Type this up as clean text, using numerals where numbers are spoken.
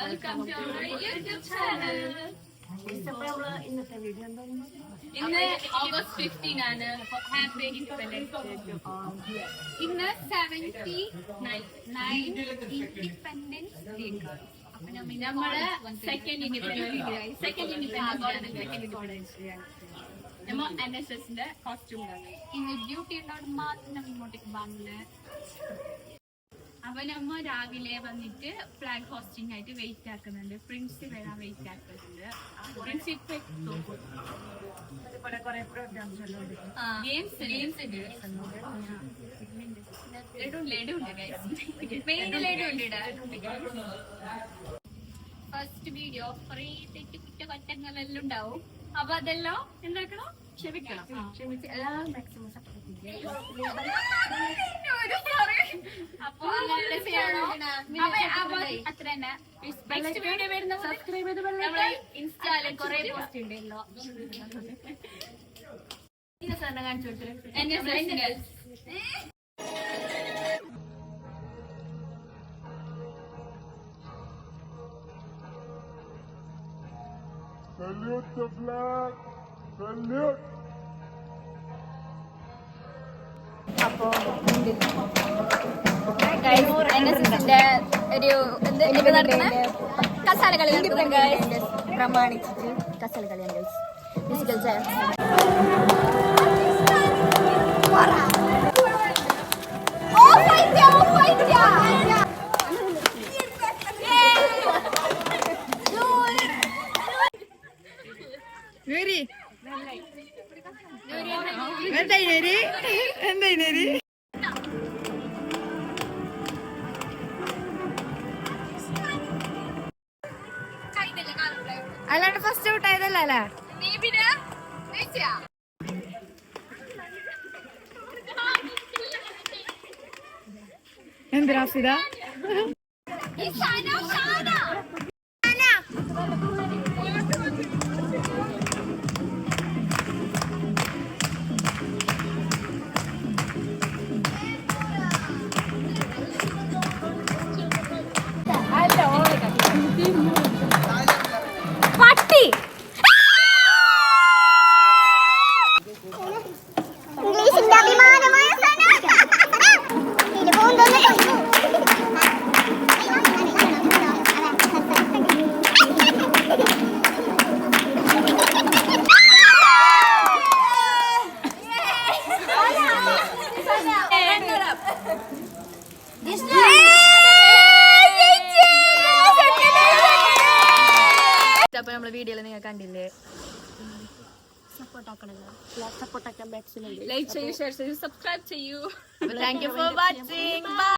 Welcome to our YouTube channel. ഇന്നത്തെ video എന്താണ്? ഇന്ന് ഓഗസ്റ്റ് 15 ആണ്. Happy Independence Day. ഇന്ന് 79 ഇൻഡിപെൻഡൻസ് ഡേ. നമ്മള് സെക്കൻഡ് ഇൻഡിപെൻഡൻസ് ഡേ. നമ്മ NSSന്റെ കോസ്റ്റ്യൂമാണ്. ഇന്ന് ഡ്യൂട്ടി ഉണ്ടോണ്ട് മാത്രം നമ്മൾ ഇങ്ങോട്ടേക്ക് വന്ന് അപ്പൊ നമ്മ രാവിലെ വന്നിട്ട് ഫ്ലാഗ് ഹോസ്റ്റിംഗ് ആയിട്ട് വെയിറ്റ് ആക്കുന്നുണ്ട്. പ്രിൻസ് വരാൻ വെയിറ്റ് ആക്കുന്നുണ്ട്. പ്രിൻസ് ഇപ്പൊ ഫസ്റ്റ് വീഡിയോ കുറെ തെറ്റ് കുറ്റകറ്റങ്ങളെല്ലാം ഉണ്ടാവും. അപ്പൊ അതെല്ലാം എന്താക്കണം, ക്ഷമിക്കണം. അപ്പൊ അത്ര തന്നെ. നെക്സ്റ്റ് വീഡിയോ വരുന്ന നമ്മളെ ഇൻസ്റ്റാല് കുറെ പോസ്റ്റ് ഉണ്ടല്ലോ. കാണിച്ചു കൊടുത്തത് Salute the flag! Salute! അപ്പോ NSSന്റെ ഒരു കസാല കളി പ്രമാണിച്ചിട്ട് കസാല കളിയാണ് മ്യൂസിക്കൽ ചെയർ. അല്ലാണ്ട് ഫസ്റ്റ് ഔട്ട് ആയതല്ല അല്ലേ? എന്തിനാ സിത പട്ടി ഇംഗ്ലീഷിന്റെ അഭിമാനമായ അപ്പൊ നമ്മളെ വീഡിയോയിൽ നിങ്ങൾ കണ്ടില്ലേ? സപ്പോർട്ടാക്കാൻ ബാക്സിലുണ്ട്. ലൈക്ക് ചെയ്യൂ, ഷെയർ ചെയ്യൂ, സബ്സ്ക്രൈബ് ചെയ്യൂ. Thank you for watching.